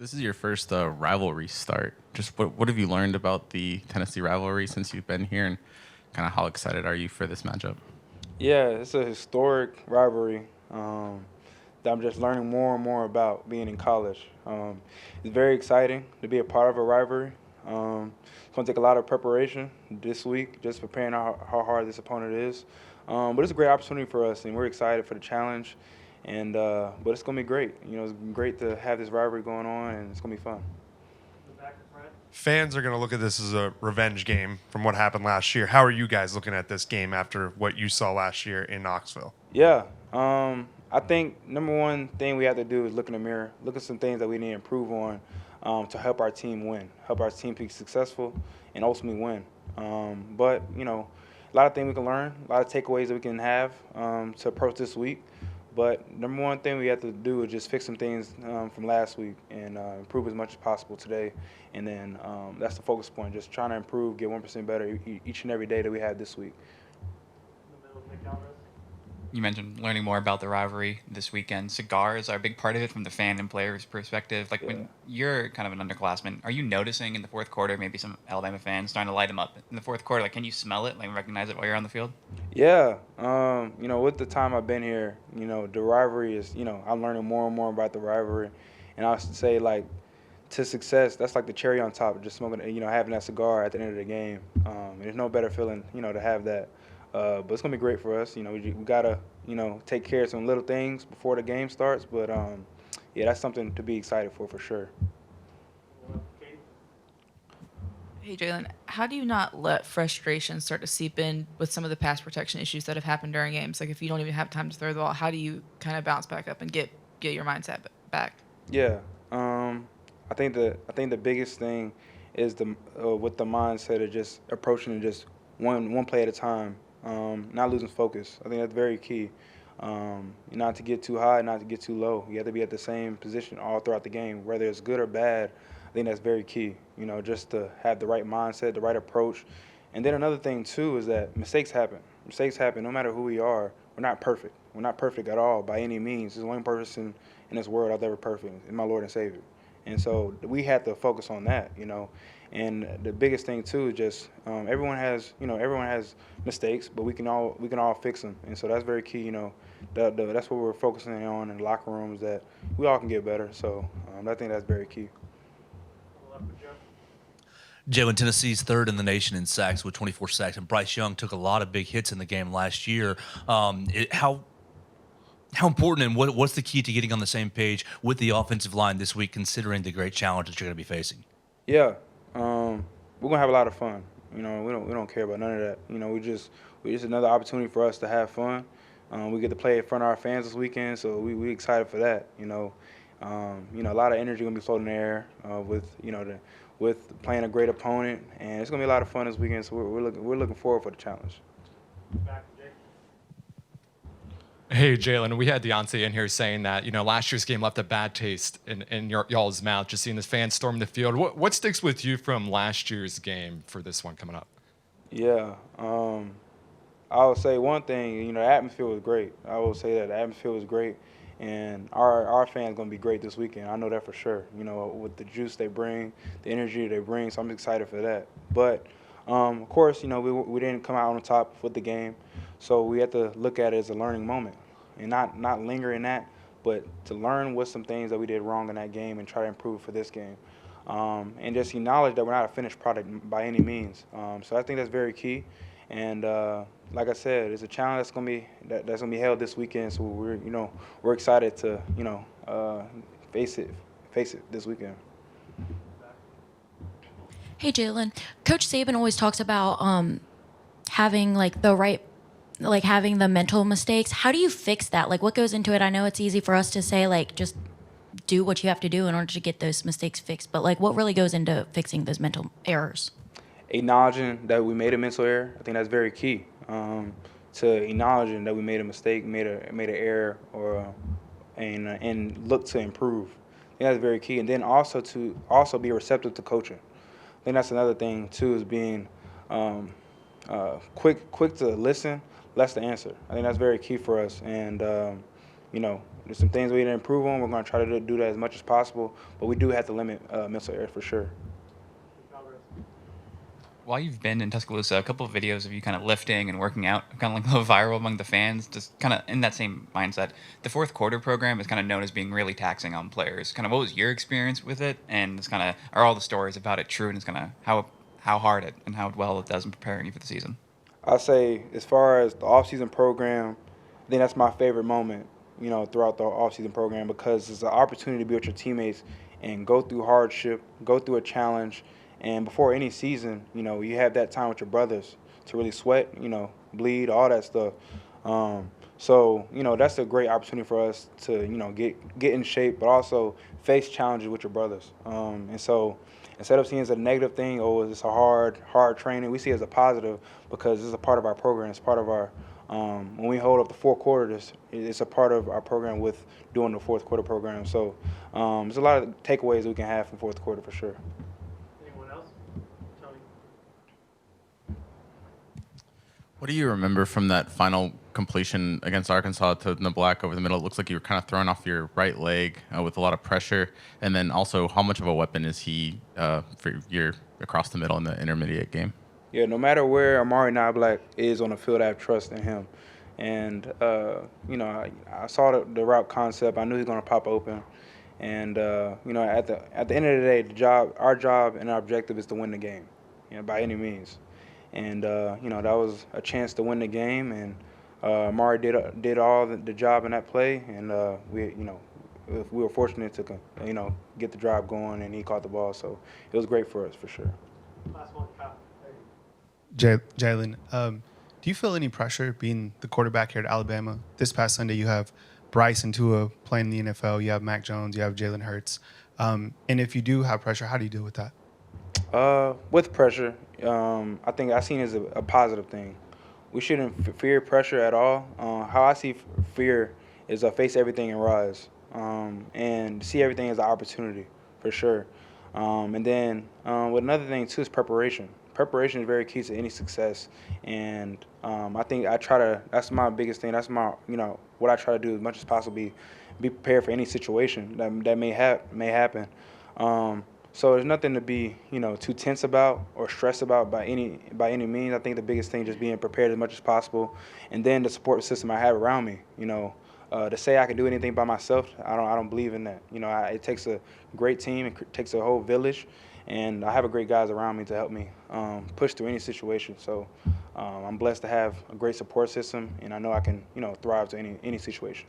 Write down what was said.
This is your first rivalry start. Just what have you learned about the Tennessee rivalry since you've been here, and kind of how excited are you for this matchup? Yeah, it's a historic rivalry that I'm just learning more and more about being in college. It's very exciting to be a part of a rivalry. It's going to take a lot of preparation this week, just preparing how hard this opponent is. But it's a great opportunity for us, and we're excited for the challenge. And but it's going to be great. It's great to have this rivalry going on, and it's going to be fun. Fans are going to look at this as a revenge game from what happened last year. How are you guys looking at this game after what you saw last year in Knoxville? Yeah. I think number one thing we have to do is look in the mirror, look at some things that we need to improve on to help our team win, help our team be successful, and ultimately win. But a lot of things we can learn, a lot of takeaways that we can have to approach this week. But number one thing we have to do is just fix some things from last week and improve as much as possible today. And then that's the focus point, just trying to improve, get 1% better each and every day that we had this week. You mentioned learning more about the rivalry this weekend. Cigars are a big part of it from the fan and players' perspective. Like, Yeah. when you're kind of an underclassman, are you noticing in the fourth quarter maybe some Alabama fans starting to light them up in the fourth quarter? Like, can you smell it, like recognize it while you're on the field? Yeah, with the time I've been here, the rivalry is, I'm learning more and more about the rivalry, and I would say like to success, that's like the cherry on top, just smoking, having that cigar at the end of the game. And there's no better feeling, to have that. But it's gonna be great for us. We gotta, take care of some little things before the game starts. But yeah, that's something to be excited for sure. Hey, Jalen, how do you not let frustration start to seep in with some of the pass protection issues that have happened during games? Like, if you don't even have time to throw the ball, how do you kind of bounce back up and get your mindset back? Yeah, I think the biggest thing is the with the mindset of just approaching it just one play at a time, not losing focus. I think that's very key. Not to get too high, not to get too low. You have to be at the same position all throughout the game, whether it's good or bad. I think that's very key. Just to have the right mindset, the right approach. And then another thing too is that mistakes happen. Mistakes happen no matter who we are. We're not perfect. We're not perfect at all by any means. There's one person in this world out there perfect, is my Lord and Savior. And so we have to focus on that. And the biggest thing too is just everyone has mistakes, but we can all fix them. And so that's very key. That's what we're focusing on in the locker rooms, that we all can get better. So I think that's very key. Jalen, Tennessee's third in the nation in sacks with 24 sacks, and Bryce Young took a lot of big hits in the game last year. How important and what's the key to getting on the same page with the offensive line this week, considering the great challenge that you're going to be facing? Yeah, we're gonna have a lot of fun. We don't care about none of that. We just another opportunity for us to have fun. We get to play in front of our fans this weekend, so we excited for that. A lot of energy gonna be floating in the air with playing a great opponent, and it's gonna be a lot of fun this weekend. So we're looking forward for the challenge. Hey, Jalen, we had Deontay in here saying that, last year's game left a bad taste in y'all's mouth, just seeing the fans storm the field. What sticks with you from last year's game for this one coming up? Yeah, I would say one thing. The atmosphere was great. I will say that the atmosphere was great, and our fans gonna be great this weekend. I know that for sure. With the juice they bring, the energy they bring, so I'm excited for that. But of course, we didn't come out on top with the game, so we have to look at it as a learning moment and not linger in that, but to learn what some things that we did wrong in that game and try to improve for this game. And just acknowledge that we're not a finished product by any means. So I think that's very key. And like I said, it's a challenge that's gonna be held this weekend. So we're excited to face it this weekend. Hey, Jalen. Coach Saban always talks about having having the mental mistakes. How do you fix that? Like, what goes into it? I know it's easy for us to say, like, just do what you have to do in order to get those mistakes fixed. But, like, what really goes into fixing those mental errors? Acknowledging that we made a mental error, I think that's very key. To acknowledging that we made a mistake, made an error, and look to improve. I think that's very key. And then also to be receptive to coaching. I think that's another thing too, is being quick to listen, less to answer. I think that's very key for us. And there's some things we need to improve on. We're going to try to do that as much as possible, but we do have to limit mental errors for sure. While you've been in Tuscaloosa, a couple of videos of you kind of lifting and working out have kind of like go viral among the fans, just kind of in that same mindset. The fourth quarter program is kind of known as being really taxing on players. Kind of what was your experience with it? And it's kind of, are all the stories about it true? And it's kind of how hard it and how well it does in preparing you for the season? I'll say as far as the off-season program, I think that's my favorite moment, throughout the off-season program because it's an opportunity to be with your teammates and go through hardship, go through a challenge. And before any season, you have that time with your brothers to really sweat, bleed, all that stuff. So, that's a great opportunity for us to, get in shape, but also face challenges with your brothers. And so instead of seeing it as a negative thing, it's a hard training, we see it as a positive because it's a part of our program. It's part of our, when we hold up the fourth quarter, it's a part of our program with doing the fourth quarter program. So there's a lot of takeaways we can have from fourth quarter for sure. What do you remember from that final completion against Arkansas to the black over the middle? It looks like you were kind of thrown off your right leg with a lot of pressure. And then also, how much of a weapon is he for your across the middle in the intermediate game? Yeah, no matter where Amari Black is on the field, I have trust in him. And, I saw the route concept. I knew he was going to pop open. And, at the end of the day, our job and our objective is to win the game, by any means. And, that was a chance to win the game. And Amari did all the job in that play. And, we were fortunate to, get the drive going, and he caught the ball. So it was great for us, for sure. Last one, Kyle. Jalen, do you feel any pressure being the quarterback here at Alabama? This past Sunday, you have Bryce and Tua playing in the NFL. You have Mac Jones. You have Jalen Hurts. And if you do have pressure, how do you deal with that? With pressure, I think I seen it as a positive thing. We shouldn't fear pressure at all. How I see fear is face everything and rise, and see everything as an opportunity for sure. And then with another thing too is preparation. Preparation is very key to any success, and I think that's my biggest thing. That's my what I try to do as much as possible. Be prepared for any situation that may happen. So there's nothing to be, too tense about or stressed about by any means. I think the biggest thing is just being prepared as much as possible, and then the support system I have around me. To say I can do anything by myself, I don't believe in that. It takes a great team, it takes a whole village, and I have a great guys around me to help me push through any situation. So I'm blessed to have a great support system, and I know I can, thrive to any situation.